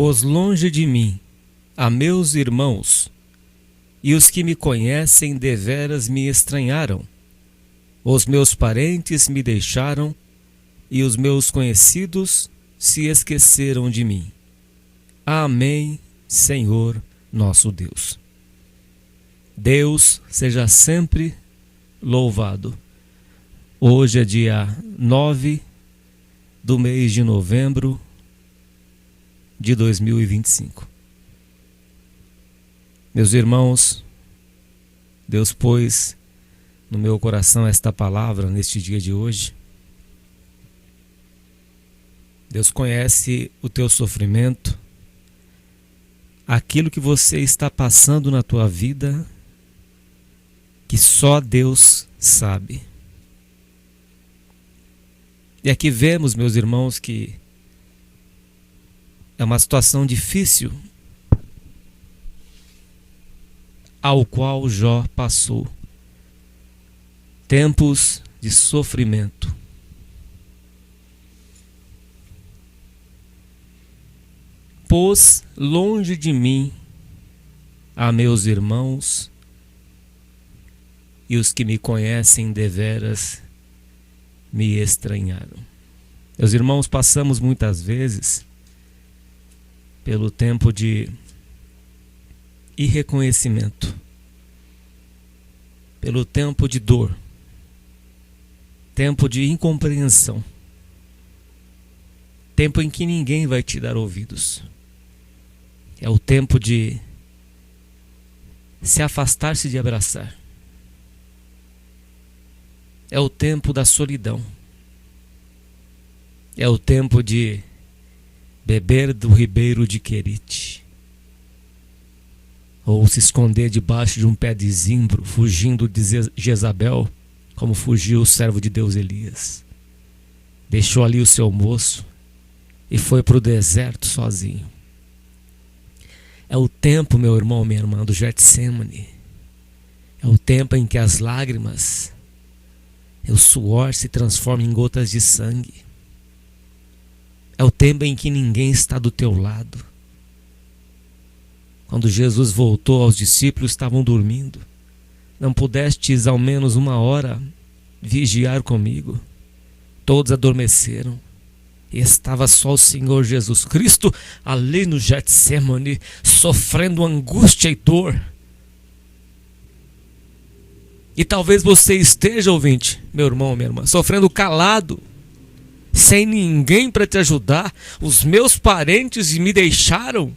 Pôs longe de mim a meus irmãos, e os que me conhecem deveras me estranharam. Os meus parentes me deixaram, e os meus conhecidos se esqueceram de mim. Amém, Senhor nosso Deus. Deus seja sempre louvado. Hoje é dia 9 do mês de novembro de 2025. Meus irmãos, Deus pôs no meu coração esta palavra neste dia de hoje. Deus conhece o teu sofrimento, aquilo que você está passando na tua vida, que só Deus sabe. E aqui vemos, meus irmãos, que é uma situação difícil ao qual Jó passou. Tempos de sofrimento. Pôs longe de mim a meus irmãos, e os que me conhecem deveras me estranharam. Meus irmãos, passamos muitas vezes pelo tempo de irreconhecimento, pelo tempo de dor, tempo de incompreensão, tempo em que ninguém vai te dar ouvidos. É o tempo de se afastar-se de abraçar. É o tempo da solidão. É o tempo de beber do ribeiro de Querite, ou se esconder debaixo de um pé de zimbro, fugindo de Jezabel, como fugiu o servo de Deus Elias. Deixou ali o seu moço e foi para o deserto sozinho. É o tempo, meu irmão, minha irmã, do Getsemane. É o tempo em que as lágrimas e o suor se transformam em gotas de sangue. É o tempo em que ninguém está do teu lado. Quando Jesus voltou aos discípulos, estavam dormindo. Não pudestes ao menos uma hora vigiar comigo? Todos adormeceram. E estava só o Senhor Jesus Cristo ali no Getsemane, sofrendo angústia e dor. E talvez você esteja, ouvinte, meu irmão, minha irmã, sofrendo calado, sem ninguém para te ajudar. Os meus parentes me deixaram.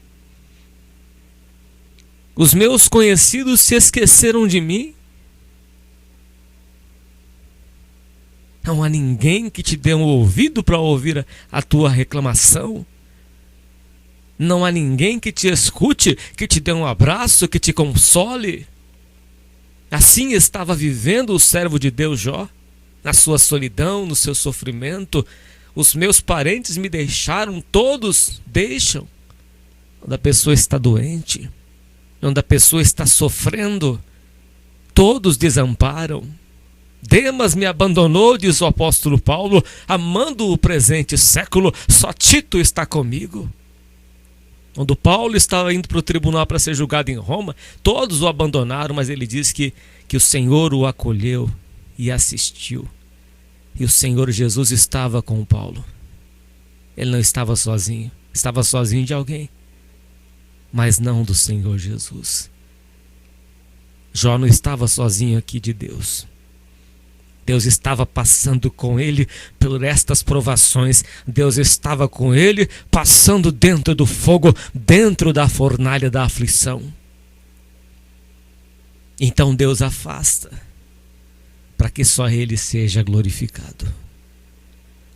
Os meus conhecidos se esqueceram de mim. Não há ninguém que te dê um ouvido para ouvir a tua reclamação. Não há ninguém que te escute, que te dê um abraço, que te console. Assim estava vivendo o servo de Deus Jó, na sua solidão, no seu sofrimento. Os meus parentes me deixaram, todos deixam. Quando a pessoa está doente, quando a pessoa está sofrendo, todos desamparam. Demas me abandonou, diz o apóstolo Paulo, amando o presente século, só Tito está comigo. Quando Paulo estava indo para o tribunal para ser julgado em Roma, todos o abandonaram, mas ele diz que o Senhor o acolheu e assistiu. E o Senhor Jesus estava com Paulo. Ele não estava sozinho de alguém, mas não do Senhor Jesus. Jó não estava sozinho aqui de Deus. Deus estava passando com ele por estas provações. Deus estava com ele passando dentro do fogo, dentro da fornalha da aflição. Então Deus afasta, para que só Ele seja glorificado.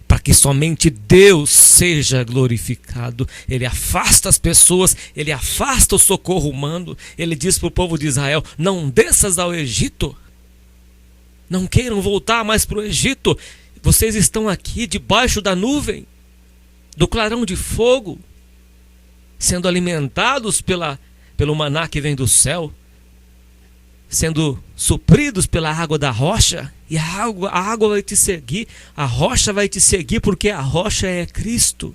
Para que somente Deus seja glorificado. Ele afasta as pessoas, Ele afasta o socorro humano. Ele diz para o povo de Israel: não desças ao Egito. Não queiram voltar mais para o Egito. Vocês estão aqui debaixo da nuvem, do clarão de fogo, sendo alimentados pelo maná que vem do céu, sendo supridos pela água da rocha. E a água vai te seguir, a rocha vai te seguir, porque a rocha é Cristo.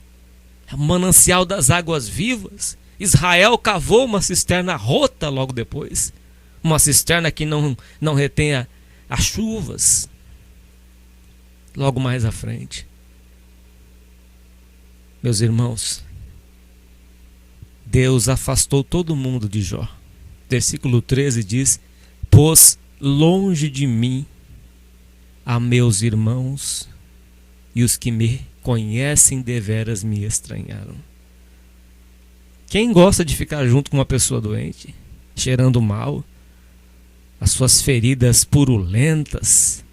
manancial das águas vivas. Israel cavou uma cisterna rota logo depois, uma cisterna que não retenha as chuvas. Logo mais à frente, meus irmãos, Deus afastou todo mundo de Jó. Versículo 13 diz: pôs longe de mim a meus irmãos, e os que me conhecem deveras me estranharam. Quem gosta de ficar junto com uma pessoa doente, cheirando mal, as suas feridas purulentas,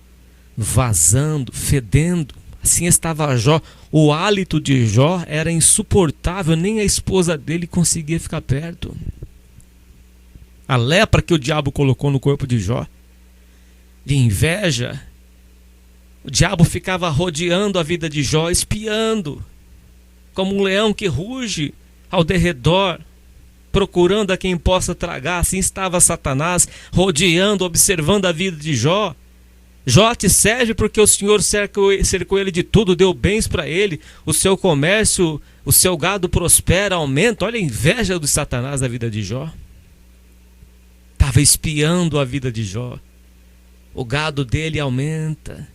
vazando, fedendo? Assim estava Jó. O hálito de Jó era insuportável, nem a esposa dele conseguia ficar perto. A lepra que o diabo colocou no corpo de Jó, de inveja, o diabo ficava rodeando a vida de Jó, espiando, como um leão que ruge ao derredor, procurando a quem possa tragar. Assim estava Satanás, rodeando, observando a vida de Jó. Jó te serve porque o Senhor cercou ele de tudo, deu bens para ele, o seu comércio, o seu gado prospera, aumenta. Olha a inveja do Satanás na vida de Jó. Estava espiando a vida de Jó. O gado dele aumenta.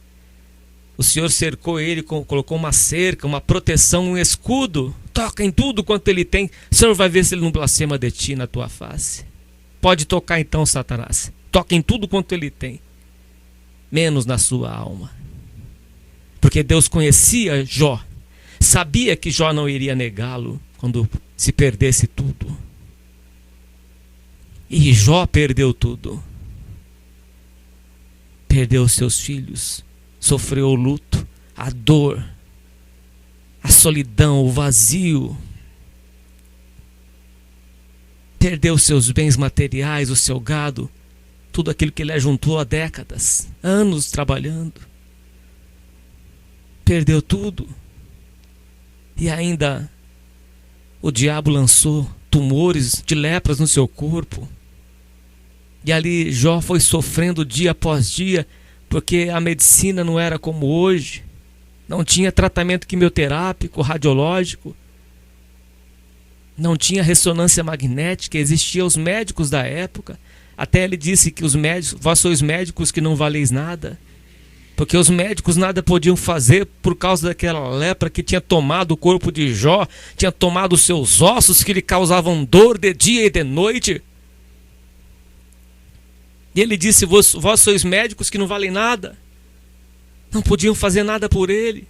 O Senhor cercou ele, colocou uma cerca, uma proteção, um escudo. Toca em tudo quanto ele tem. O Senhor vai ver se ele não blasfema de ti na tua face. Pode tocar então, Satanás. Toca em tudo quanto ele tem, menos na sua alma. Porque Deus conhecia Jó, sabia que Jó não iria negá-lo quando se perdesse tudo. E Jó perdeu tudo. Perdeu seus filhos, sofreu o luto, a dor, a solidão, o vazio. Perdeu seus bens materiais, o seu gado, tudo aquilo que ele ajuntou há décadas, anos trabalhando. Perdeu tudo. E ainda o diabo lançou tumores de lepras no seu corpo. E ali Jó foi sofrendo dia após dia, porque a medicina não era como hoje. Não tinha tratamento quimioterápico, radiológico. Não tinha ressonância magnética. Existiam os médicos da época. Até ele disse que os médicos, vós sois médicos que não valeis nada. Porque os médicos nada podiam fazer por causa daquela lepra que tinha tomado o corpo de Jó, tinha tomado os seus ossos, que lhe causavam dor de dia e de noite. E ele disse: vós sois médicos que não valem nada. Não podiam fazer nada por ele.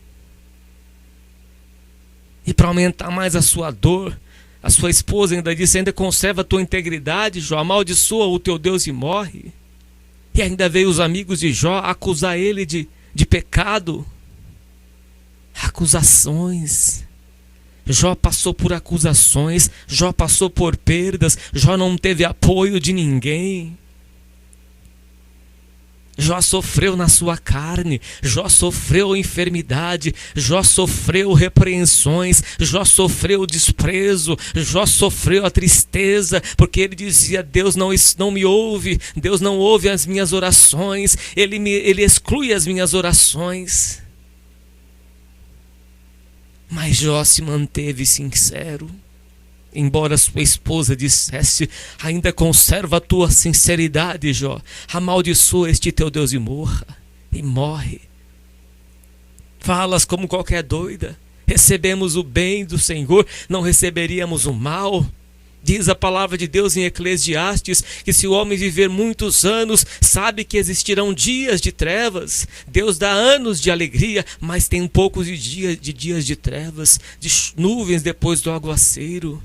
E para aumentar mais a sua dor, a sua esposa ainda disse: ainda conserva a tua integridade, Jó, amaldiçoa o teu Deus e morre. E ainda veio os amigos de Jó acusar ele de pecado. Acusações. Jó passou por acusações, Jó passou por perdas, Jó não teve apoio de ninguém. Jó sofreu na sua carne, Jó sofreu enfermidade, Jó sofreu repreensões, Jó sofreu desprezo, Jó sofreu a tristeza, porque ele dizia: Deus não me ouve, Deus não ouve as minhas orações, ele exclui as minhas orações. Mas Jó se manteve sincero. Embora sua esposa dissesse: ainda conserva a tua sinceridade, Jó, amaldiçoa este teu Deus e morra. E morre. Falas como qualquer doida. Recebemos o bem do Senhor, não receberíamos o mal. Diz a palavra de Deus em Eclesiastes que se o homem viver muitos anos, sabe que existirão dias de trevas. Deus dá anos de alegria, mas tem um pouco de dias de trevas, de nuvens depois do aguaceiro.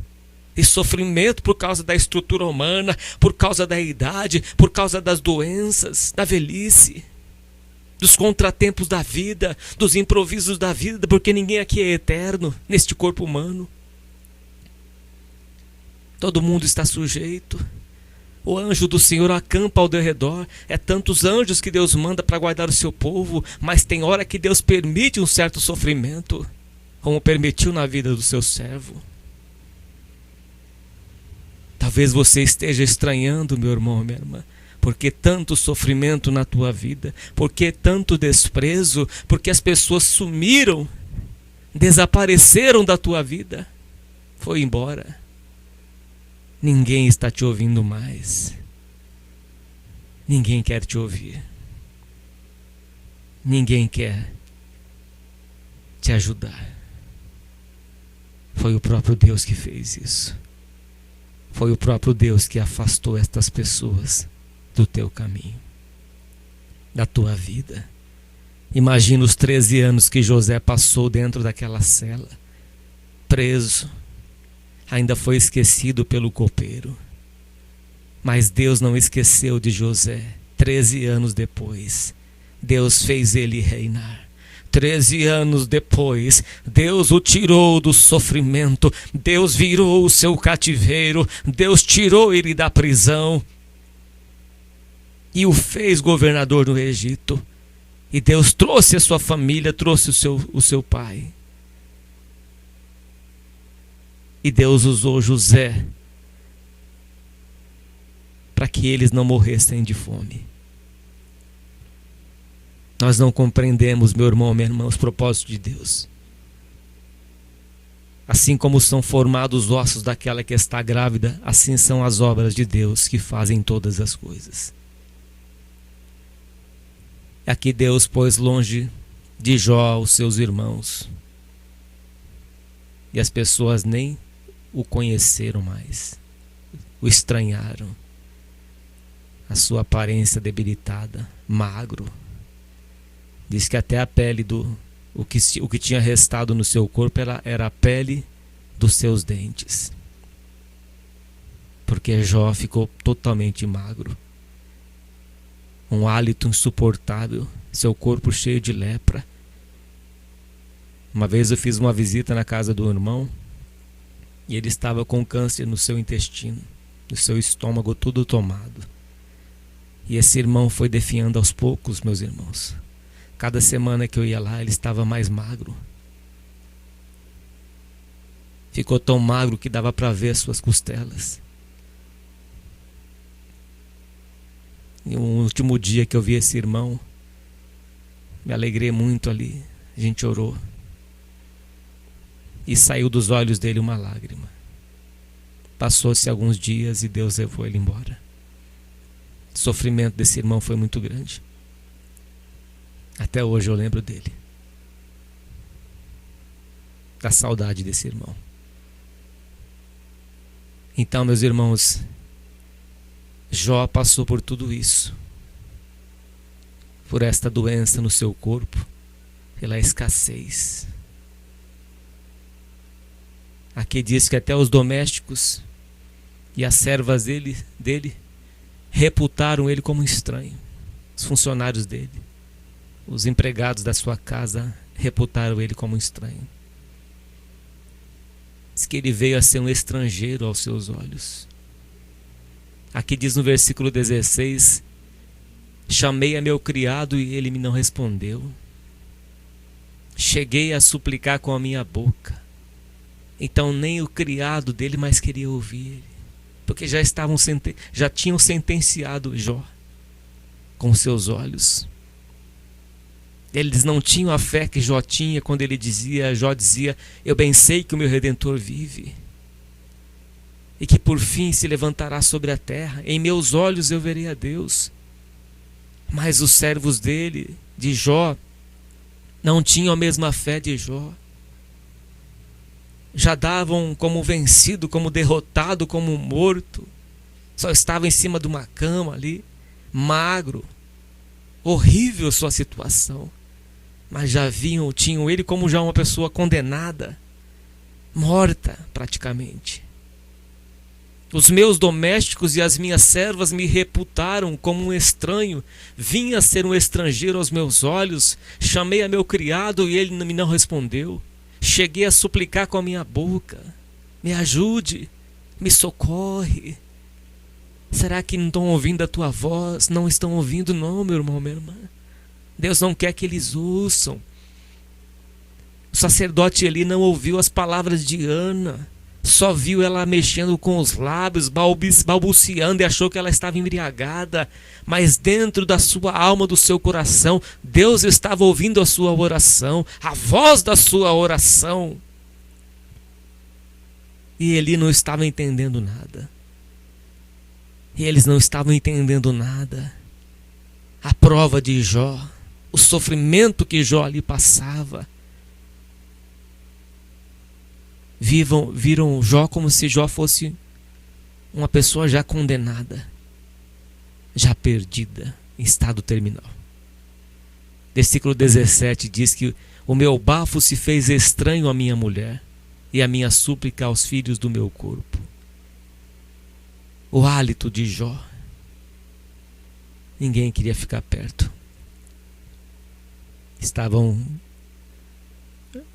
E sofrimento por causa da estrutura humana, por causa da idade, por causa das doenças, da velhice, dos contratempos da vida, dos improvisos da vida, porque ninguém aqui é eterno neste corpo humano. Todo mundo está sujeito. O anjo do Senhor acampa ao derredor. É tantos anjos que Deus manda para guardar o seu povo, mas tem hora que Deus permite um certo sofrimento, como permitiu na vida do seu servo. Talvez você esteja estranhando, meu irmão, minha irmã, porque tanto sofrimento na tua vida, porque tanto desprezo, porque as pessoas sumiram, desapareceram da tua vida, foi embora. Ninguém está te ouvindo mais. Ninguém quer te ouvir. Ninguém quer te ajudar. Foi o próprio Deus que fez isso. Foi o próprio Deus que afastou estas pessoas do teu caminho, da tua vida. Imagina os 13 anos que José passou dentro daquela cela, preso. Ainda foi esquecido pelo copeiro. Mas Deus não esqueceu de José. 13 anos depois, Deus fez ele reinar. 13 anos depois, Deus o tirou do sofrimento. Deus virou o seu cativeiro. Deus tirou ele da prisão e o fez governador no Egito. E Deus trouxe a sua família, trouxe o seu pai. E Deus usou José para que eles não morressem de fome. Nós não compreendemos, meu irmão, minha irmã, os propósitos de Deus. Assim como são formados os ossos daquela que está grávida, assim são as obras de Deus que fazem todas as coisas. Aqui Deus pôs longe de Jó os seus irmãos. E as pessoas nem o conheceram mais. O estranharam. A sua aparência debilitada, magro. Diz que até a pele o que tinha restado no seu corpo era a pele dos seus dentes. Porque Jó ficou totalmente magro. Um hálito insuportável, seu corpo cheio de lepra. Uma vez eu fiz uma visita na casa do irmão e ele estava com câncer no seu intestino, no seu estômago tudo tomado. E esse irmão foi definhando aos poucos, meus irmãos. Cada semana que eu ia lá, ele estava mais magro. Ficou tão magro que dava para ver as suas costelas. E o último dia que eu vi esse irmão, me alegrei muito ali. A gente orou. E saiu dos olhos dele uma lágrima. Passou-se alguns dias e Deus levou ele embora. O sofrimento desse irmão foi muito grande. Até hoje eu lembro dele. Da saudade desse irmão. Então, meus irmãos, Jó passou por tudo isso. Por esta doença no seu corpo. Pela escassez. Aqui diz que até os domésticos e as servas dele reputaram ele como um estranho. Os funcionários dele. Os empregados da sua casa reputaram ele como um estranho. Diz que ele veio a ser um estrangeiro aos seus olhos. Aqui diz no versículo 16: chamei a meu criado e ele me não respondeu. Cheguei a suplicar com a minha boca. Então nem o criado dele mais queria ouvir ele. Porque já tinham sentenciado Jó com seus olhos. Eles não tinham a fé que Jó tinha quando Jó dizia: eu bem sei que o meu Redentor vive e que por fim se levantará sobre a terra. Em meus olhos eu verei a Deus. Mas os servos dele, de Jó, não tinham a mesma fé de Jó. Já davam como vencido, como derrotado, como morto. Só estava em cima de uma cama ali, magro. Horrível sua situação. Mas tinham ele como já uma pessoa condenada, morta praticamente. Os meus domésticos e as minhas servas me reputaram como um estranho. Vinha a ser um estrangeiro aos meus olhos. Chamei a meu criado e ele me não respondeu. Cheguei a suplicar com a minha boca: me ajude, me socorre. Será que não estão ouvindo a tua voz? Não estão ouvindo, não, meu irmão, minha irmã. Deus não quer que eles ouçam. O sacerdote Eli não ouviu as palavras de Ana. Só viu ela mexendo com os lábios, balbuciando, e achou que ela estava embriagada. Mas dentro da sua alma, do seu coração, Deus estava ouvindo a sua oração, a voz da sua oração. E Eli não estava entendendo nada. E eles não estavam entendendo nada. A prova de Jó, o sofrimento que Jó ali passava. Viram Jó como se Jó fosse uma pessoa já condenada, já perdida, em estado terminal. Versículo 17 diz que o meu bafo se fez estranho à minha mulher, e a minha súplica aos filhos do meu corpo. O hálito de Jó. Ninguém queria ficar perto.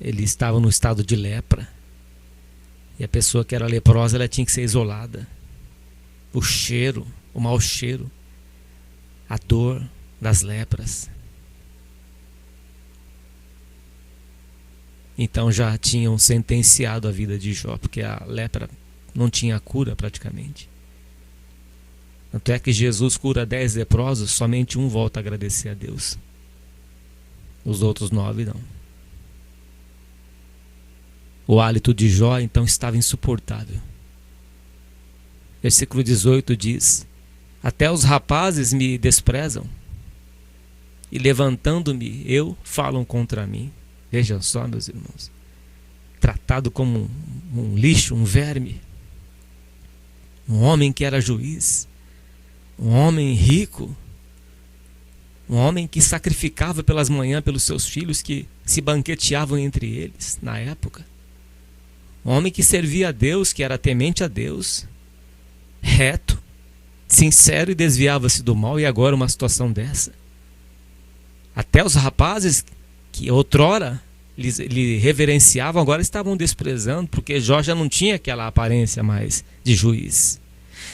Ele estava no estado de lepra. E a pessoa que era leprosa, ela tinha que ser isolada. O cheiro, o mau cheiro, a dor das lepras. Então já tinham sentenciado a vida de Jó, porque a lepra não tinha cura praticamente. Tanto é que Jesus cura 10 leprosos, somente um volta a agradecer a Deus. Os outros 9 não. O hálito de Jó então estava insuportável. Versículo 18 diz: até os rapazes me desprezam, e levantando-me eu, falam contra mim. Vejam só, meus irmãos, tratado como um lixo, um verme. Um homem que era juiz, um homem rico, um homem que sacrificava pelas manhãs pelos seus filhos, que se banqueteavam entre eles na época. Um homem que servia a Deus, que era temente a Deus, reto, sincero, e desviava-se do mal. E agora uma situação dessa. Até os rapazes que outrora lhe reverenciavam, agora estavam desprezando, porque Jó já não tinha aquela aparência mais de juiz.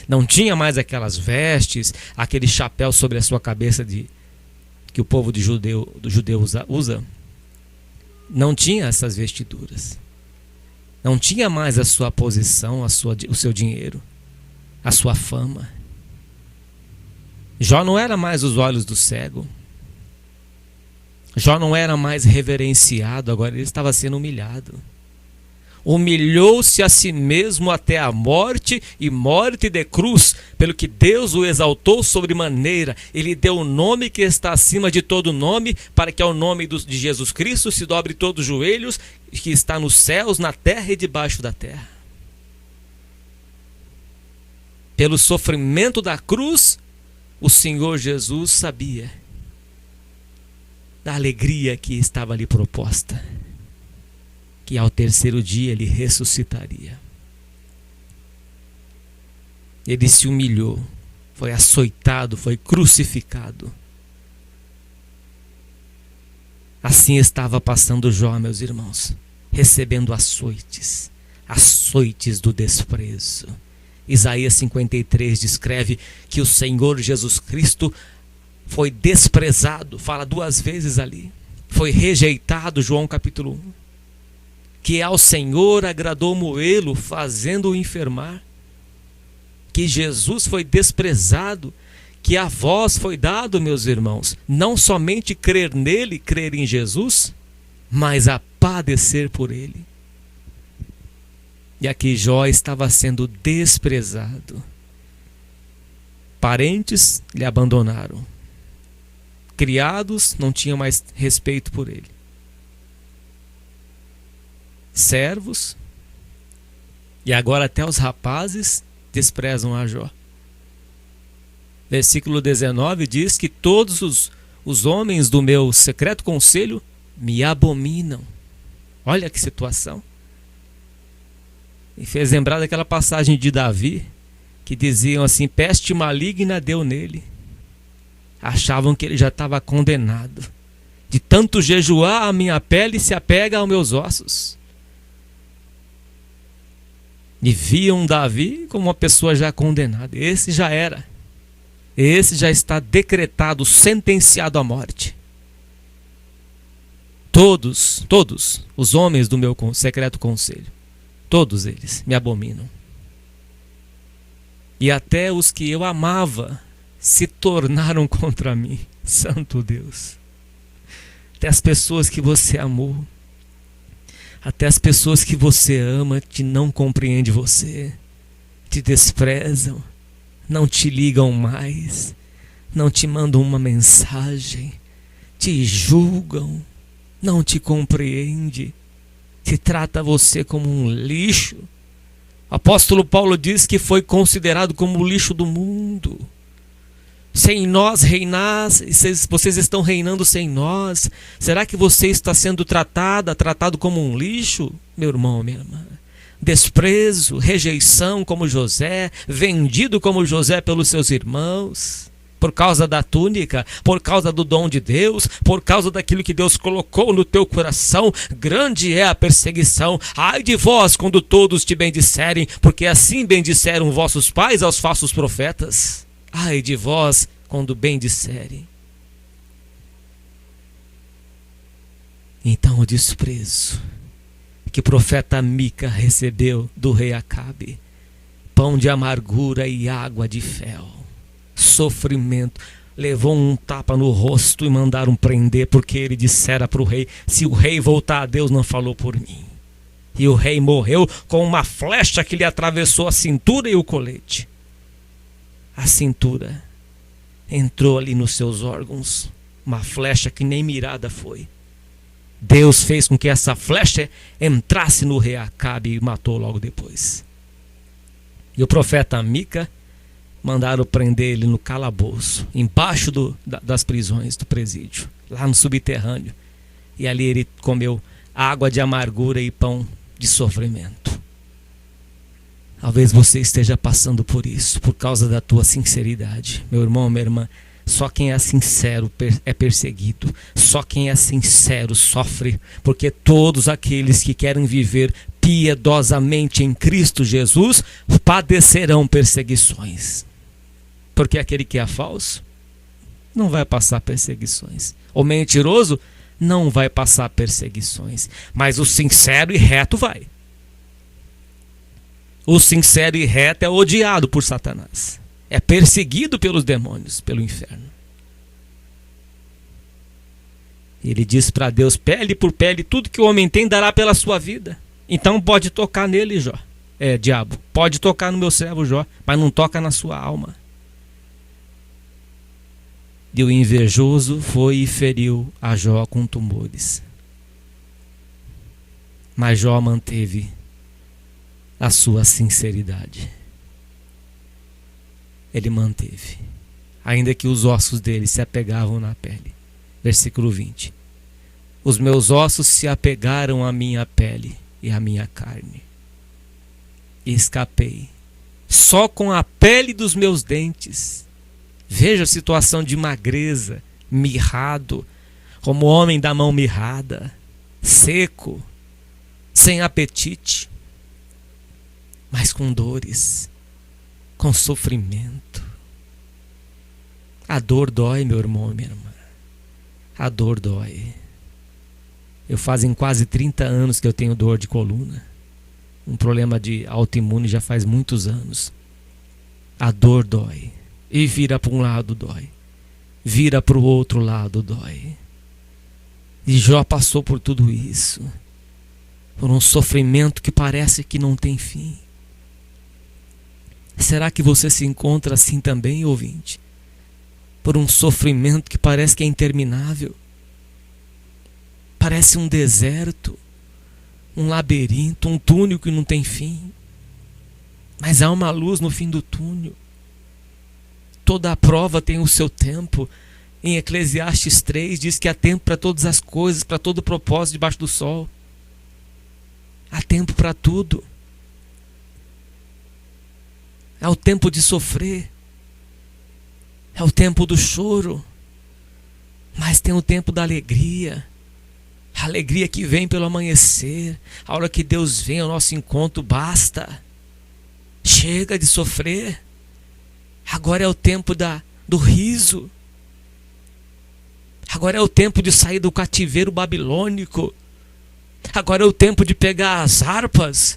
Não tinha mais aquelas vestes, aquele chapéu sobre a sua cabeça que o povo do judeu usa. Não tinha essas vestiduras. Não tinha mais a sua posição, o seu dinheiro, a sua fama. Jó não era mais os olhos do cego. Jó não era mais reverenciado, agora ele estava sendo humilhado. Humilhou-se a si mesmo até a morte, e morte de cruz, pelo que Deus o exaltou sobremaneira. Ele deu o nome que está acima de todo nome, para que ao nome de Jesus Cristo se dobre todos os joelhos, que está nos céus, na terra e debaixo da terra. Pelo sofrimento da cruz, o Senhor Jesus sabia da alegria que estava ali proposta, que ao terceiro dia ele ressuscitaria. Ele se humilhou, foi açoitado, foi crucificado. Assim estava passando Jó, meus irmãos, recebendo açoites do desprezo. Isaías 53 descreve que o Senhor Jesus Cristo foi desprezado, fala 2 vezes ali, foi rejeitado, João capítulo 1, que ao Senhor agradou moê-lo, fazendo-o enfermar, que Jesus foi desprezado, que a vós foi dado, meus irmãos, não somente crer nele, crer em Jesus, mas a padecer por ele. E aqui Jó estava sendo desprezado. Parentes lhe abandonaram. Criados não tinham mais respeito por ele. Servos, e agora até os rapazes desprezam a Jó. Versículo 19 diz que todos os homens do meu secreto conselho me abominam. Olha que situação. E fez lembrar daquela passagem de Davi, que diziam assim: peste maligna deu nele. Achavam que ele já estava condenado. De tanto jejuar, a minha pele se apega aos meus ossos. E viam Davi como uma pessoa já condenada. Esse já era. Esse já está decretado, sentenciado à morte. Todos os homens do meu secreto conselho, Todos eles me abominam. E até os que eu amava se tornaram contra mim. Santo Deus. Até as pessoas que você amou, até as pessoas que você ama, te não compreendem você, te desprezam, não te ligam mais, não te mandam uma mensagem, te julgam, não te compreende, te trata você como um lixo. O apóstolo Paulo diz que foi considerado como o lixo do mundo. Sem nós reinar, vocês estão reinando sem nós. Será que você está sendo tratado como um lixo? Meu irmão, minha irmã. Desprezo, rejeição como José, vendido como José pelos seus irmãos, por causa da túnica, por causa do dom de Deus, por causa daquilo que Deus colocou no teu coração. Grande é a perseguição. Ai de vós quando todos te bendisserem, porque assim bendisseram vossos pais aos falsos profetas. Ai de vós quando bem disserem. Então o desprezo que o profeta Mica recebeu do rei Acabe, pão de amargura e água de fel, sofrimento, levou um tapa no rosto e mandaram prender, porque ele dissera para o rei: se o rei voltar a Deus, não falou por mim. E o rei morreu com uma flecha que lhe atravessou a cintura e o colete. A cintura entrou ali nos seus órgãos, uma flecha que nem mirada foi. Deus fez com que essa flecha entrasse no rei Acabe e matou logo depois. E o profeta Mica mandaram prender ele no calabouço, embaixo das prisões, do presídio, lá no subterrâneo. E ali ele comeu água de amargura e pão de sofrimento. Talvez você esteja passando por isso, por causa da tua sinceridade. Meu irmão, minha irmã, só quem é sincero é perseguido. Só quem é sincero sofre, porque todos aqueles que querem viver piedosamente em Cristo Jesus padecerão perseguições. Porque aquele que é falso não vai passar perseguições. O mentiroso não vai passar perseguições. Mas o sincero e reto vai. O sincero e reto é odiado por Satanás. É perseguido pelos demônios, pelo inferno. Ele diz para Deus: pele por pele, tudo que o homem tem dará pela sua vida. Então pode tocar nele, Jó. Diabo, pode tocar no meu servo Jó, mas não toca na sua alma. E o invejoso foi e feriu a Jó com tumores. Mas Jó manteve a sua sinceridade. Ele manteve, ainda que os ossos dele se apegavam na pele. Versículo 20. Os meus ossos se apegaram à minha pele e à minha carne, e escapei só com a pele dos meus dentes. Veja a situação de magreza, mirrado, como homem da mão mirrada, seco, sem apetite, mas com dores, com sofrimento. A dor dói, meu irmão e minha irmã. A dor dói. Eu fazem quase 30 anos que eu tenho dor de coluna. Um problema de autoimune já faz muitos anos. A dor dói. E vira para um lado, dói. Vira para o outro lado, dói. E Jó passou por tudo isso. Por um sofrimento que parece que não tem fim. Será que você se encontra assim também, ouvinte? Por um sofrimento que parece que é interminável. Parece um deserto, um labirinto, um túnel que não tem fim. Mas há uma luz no fim do túnel. Toda a prova tem o seu tempo. Em Eclesiastes 3 diz que há tempo para todas as coisas, para todo propósito debaixo do sol. Há tempo para tudo. É o tempo de sofrer. É o tempo do choro. Mas tem o tempo da alegria. A alegria que vem pelo amanhecer. A hora que Deus vem ao nosso encontro, basta. Chega de sofrer. Agora é o tempo do riso. Agora é o tempo de sair do cativeiro babilônico. Agora é o tempo de pegar as harpas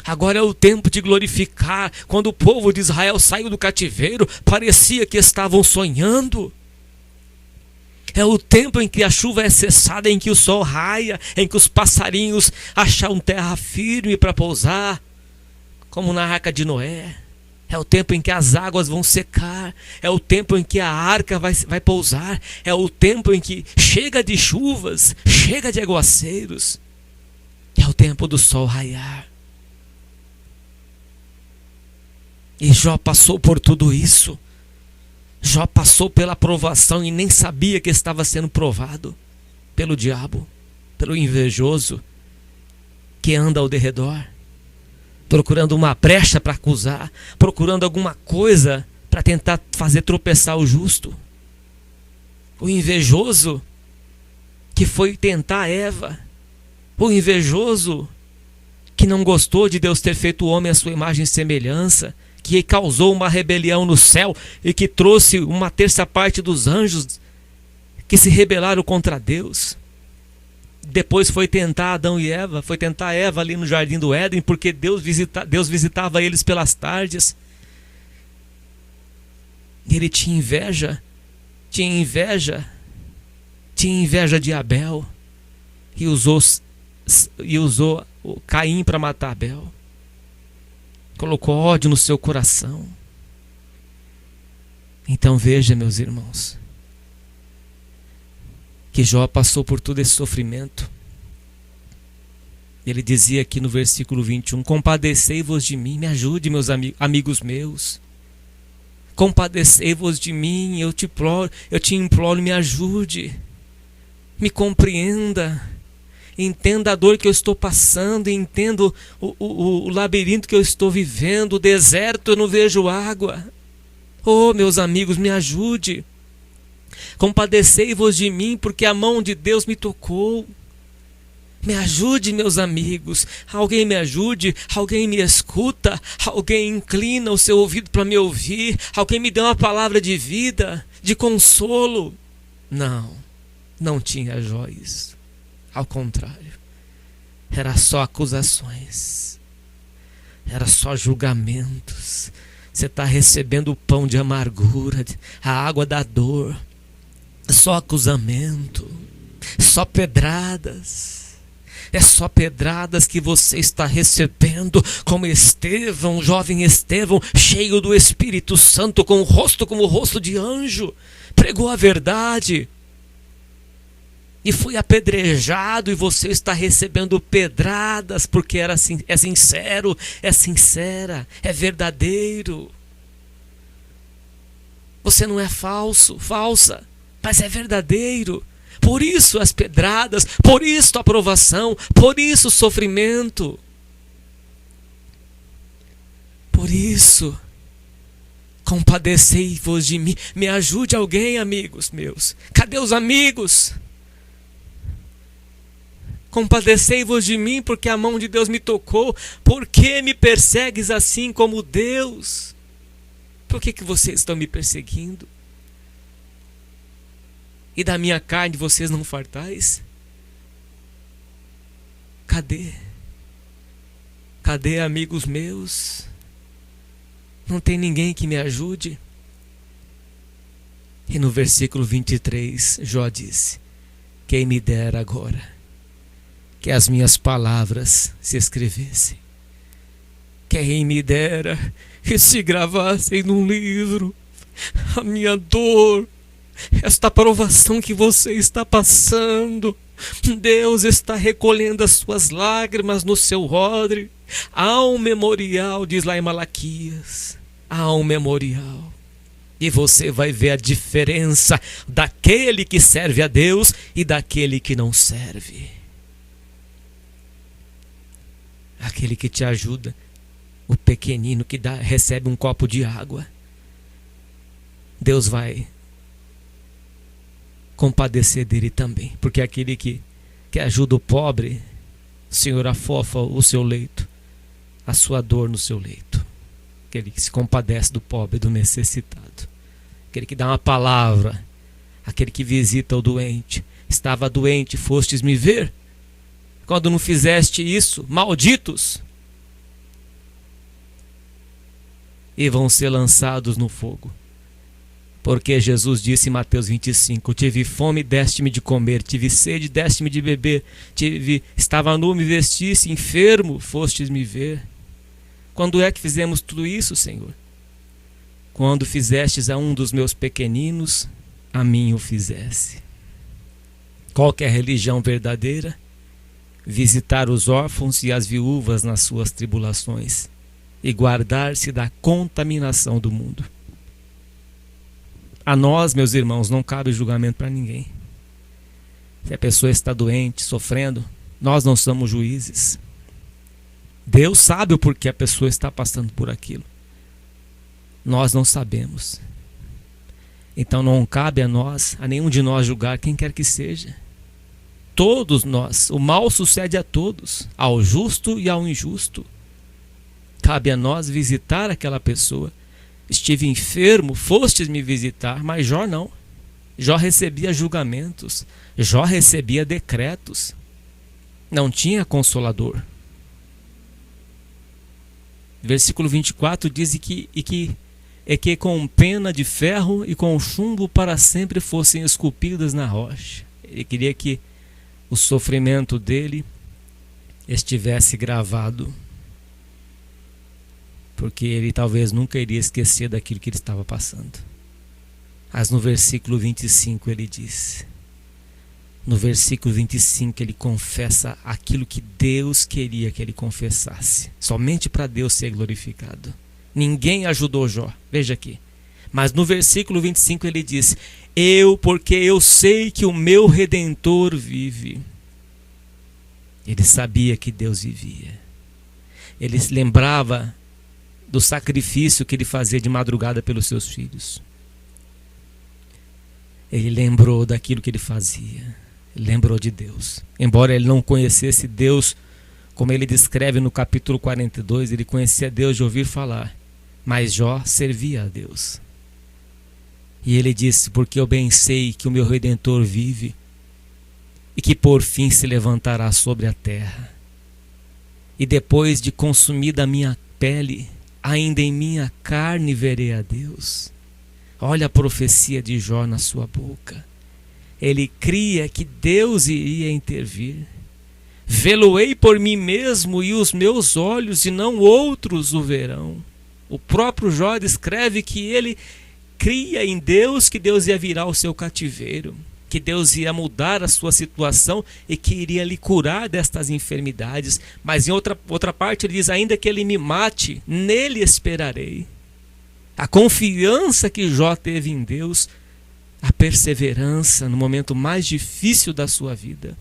Agora é o tempo de glorificar. Quando o povo de Israel saiu do cativeiro, parecia que estavam sonhando. É o tempo em que a chuva é cessada, em que o sol raia, em que os passarinhos acham terra firme para pousar, como na arca de Noé. É o tempo em que as águas vão secar. É o tempo em que a arca vai pousar. É o tempo em que chega de chuvas, chega de aguaceiros. É o tempo do sol raiar. E Jó passou por tudo isso. Jó passou pela provação e nem sabia que estava sendo provado pelo diabo, pelo invejoso que anda ao derredor, procurando uma brecha para acusar, procurando alguma coisa para tentar fazer tropeçar o justo. O invejoso que foi tentar Eva, o invejoso que não gostou de Deus ter feito o homem à sua imagem e semelhança, que causou uma rebelião no céu e que trouxe uma terça parte dos anjos que se rebelaram contra Deus. Depois foi tentar Adão e Eva, foi tentar Eva ali no jardim do Éden, porque Deus visitava eles pelas tardes. E ele tinha inveja de Abel e usou o Caim para matar Abel. Colocou ódio no seu coração. Então veja, meus irmãos, que Jó passou por todo esse sofrimento. Ele dizia aqui no versículo 21, compadecei-vos de mim, me ajude, meus amigos meus. Compadecei-vos de mim, eu te imploro, me ajude. Me compreenda. Entenda a dor que eu estou passando, entendo o labirinto que eu estou vivendo, o deserto, eu não vejo água. Oh, meus amigos, me ajude. Compadecei-vos de mim, porque a mão de Deus me tocou. Me ajude, meus amigos. Alguém me ajude, alguém me escuta, alguém inclina o seu ouvido para me ouvir, alguém me dê uma palavra de vida, de consolo. Não tinha Jó isso. Ao contrário, era só acusações, era só julgamentos. Você está recebendo o pão de amargura, a água da dor, só acusamento, só pedradas. É só pedradas que você está recebendo, como Estevão, jovem Estevão, cheio do Espírito Santo, com o rosto como o rosto de anjo, pregou a verdade e foi apedrejado, e você está recebendo pedradas porque era assim, é sincero, é sincera, é verdadeiro. Você não é falsa, mas é verdadeiro. Por isso as pedradas, por isso a provação, por isso o sofrimento. Por isso, compadecei-vos de mim. Me ajude alguém, amigos meus. Cadê os amigos? Compadecei-vos de mim, porque a mão de Deus me tocou. Por que me persegues assim como Deus? Por que vocês estão me perseguindo? E da minha carne vocês não fartais? Cadê? Cadê, amigos meus? Não tem ninguém que me ajude? E no versículo 23, Jó disse: quem me dera agora que as minhas palavras se escrevessem. Quem me dera que se gravassem num livro a minha dor, esta provação que você está passando. Deus está recolhendo as suas lágrimas no seu odre. Há um memorial, diz lá em Malaquias. Há um memorial. E você vai ver a diferença daquele que serve a Deus e daquele que não serve. Aquele que te ajuda, o pequenino que recebe um copo de água, Deus vai compadecer dele também, porque aquele que ajuda o pobre, o Senhor afofa o seu leito, a sua dor no seu leito. Aquele que se compadece do pobre, do necessitado, aquele que dá uma palavra, aquele que visita o doente. Estava doente, fostes me ver? Quando não fizeste isso, malditos, e vão ser lançados no fogo. Porque Jesus disse em Mateus 25: tive fome, deste-me de comer, tive sede, deste-me de beber, estava nu, me vestisse, enfermo, fostes me ver. Quando é que fizemos tudo isso, Senhor? Quando fizestes a um dos meus pequeninos, a mim o fizesse. Qual que é a religião verdadeira? Visitar os órfãos e as viúvas nas suas tribulações e guardar-se da contaminação do mundo. A nós, meus irmãos, não cabe julgamento para ninguém. Se a pessoa está doente, sofrendo, nós não somos juízes. Deus sabe o porquê a pessoa está passando por aquilo. Nós não sabemos. Então não cabe a nós, a nenhum de nós julgar quem quer que seja. Todos nós, o mal sucede a todos, ao justo e ao injusto. Cabe a nós visitar aquela pessoa. Estive enfermo, fostes me visitar, mas Jó não. Jó recebia julgamentos, Jó recebia decretos. Não tinha consolador. Versículo 24 diz que com pena de ferro e com chumbo para sempre fossem esculpidas na rocha. Ele queria que o sofrimento dele estivesse gravado, porque ele talvez nunca iria esquecer daquilo que ele estava passando. Mas no versículo 25 ele diz, no versículo 25 ele confessa aquilo que Deus queria que ele confessasse, somente para Deus ser glorificado. Ninguém ajudou Jó, veja aqui. Mas no versículo 25 ele diz: porque eu sei que o meu Redentor vive. Ele sabia que Deus vivia. Ele se lembrava do sacrifício que ele fazia de madrugada pelos seus filhos. Ele lembrou daquilo que ele fazia. Ele lembrou de Deus. Embora ele não conhecesse Deus, como ele descreve no capítulo 42, ele conhecia Deus de ouvir falar. Mas Jó servia a Deus. E ele disse: porque eu bem sei que o meu Redentor vive e que por fim se levantará sobre a terra. E depois de consumida a minha pele, ainda em minha carne verei a Deus. Olha a profecia de Jó na sua boca. Ele cria que Deus iria intervir. Vê-lo-ei por mim mesmo e os meus olhos, e não outros o verão. O próprio Jó descreve que ele cria em Deus, que Deus ia virar o seu cativeiro, que Deus ia mudar a sua situação e que iria lhe curar destas enfermidades. Mas em outra parte ele diz: ainda que ele me mate, nele esperarei. A confiança que Jó teve em Deus, a perseverança no momento mais difícil da sua vida.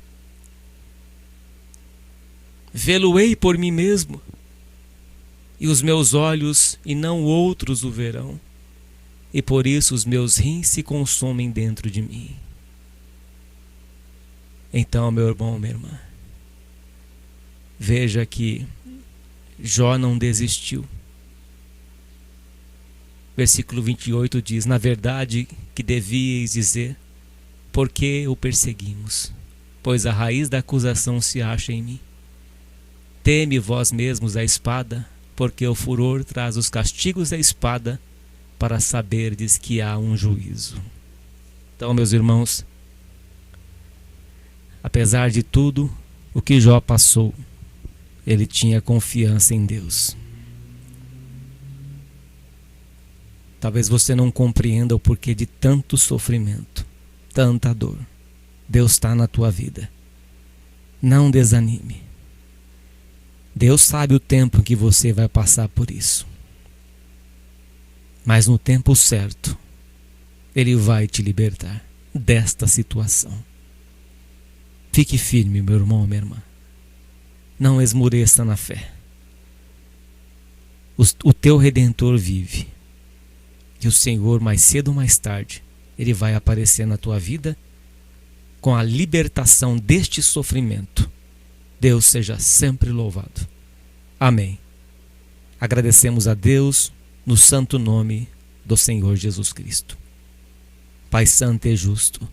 Vê-lo-ei por mim mesmo, e os meus olhos, e não outros o verão, e por isso os meus rins se consomem dentro de mim. Então, meu irmão, minha irmã, veja que Jó não desistiu. Versículo 28 diz: na verdade que devíeis dizer, por que o perseguimos? Pois a raiz da acusação se acha em mim. Teme vós mesmos a espada, porque o furor traz os castigos da espada, para saberdes que há um juízo. Então, meus irmãos, apesar de tudo o que Jó passou, ele tinha confiança em Deus. Talvez você não compreenda o porquê de tanto sofrimento, tanta dor. Deus está na tua vida. Não desanime. Deus sabe o tempo em que você vai passar por isso. Mas no tempo certo, Ele vai te libertar desta situação. Fique firme, meu irmão, minha irmã. Não esmoreça na fé. O teu Redentor vive. E o Senhor, mais cedo ou mais tarde, Ele vai aparecer na tua vida com a libertação deste sofrimento. Deus seja sempre louvado. Amém. Agradecemos a Deus no santo nome do Senhor Jesus Cristo. Pai santo e justo,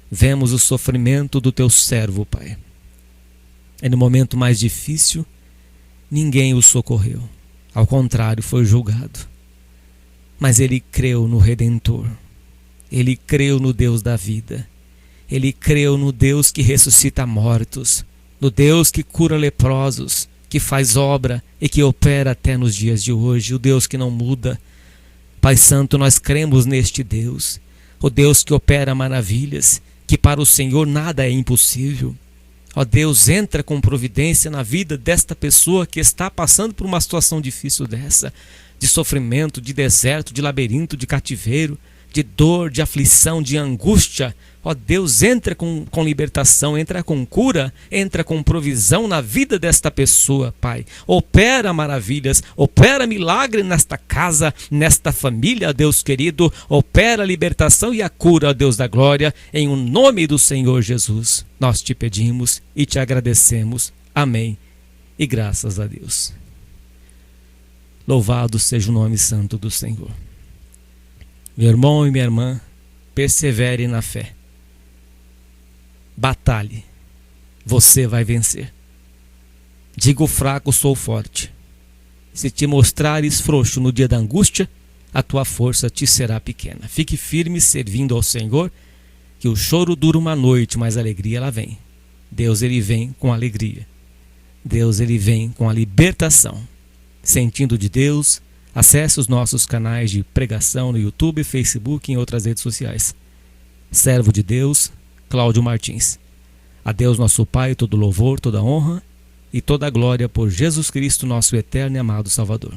vemos o sofrimento do teu servo, Pai. E no momento mais difícil, ninguém o socorreu. Ao contrário, foi julgado. mas ele creu no Redentor. Ele creu no Deus da vida. Ele creu no Deus que ressuscita mortos, no Deus que cura leprosos, que faz obra e que opera até nos dias de hoje, o Deus que não muda. Pai Santo, nós cremos neste Deus, o Deus que opera maravilhas, que para o Senhor nada é impossível. Ó Deus, entra com providência na vida desta pessoa que está passando por uma situação difícil dessa, de sofrimento, de deserto, de labirinto, de cativeiro, de dor, de aflição, de angústia. Ó Deus, entra com libertação, entra com cura, entra com provisão na vida desta pessoa, Pai. Opera maravilhas, opera milagre nesta casa, nesta família, Deus querido. Opera a libertação e a cura, ó Deus da glória, em o nome do Senhor Jesus. Nós te pedimos e te agradecemos. Amém. E graças a Deus. Louvado seja o nome santo do Senhor. Meu irmão e minha irmã, persevere na fé. Batalhe. Você vai vencer. Diga o fraco, sou forte. Se te mostrares frouxo no dia da angústia, a tua força te será pequena. Fique firme servindo ao Senhor, que o choro dura uma noite, mas a alegria ela vem. Deus ele vem com alegria. Deus ele vem com a libertação. Sentindo de Deus, acesse os nossos canais de pregação no YouTube, Facebook e em outras redes sociais. Servo de Deus, Cláudio Martins. A Deus nosso Pai, todo louvor, toda honra e toda glória por Jesus Cristo, nosso eterno e amado Salvador.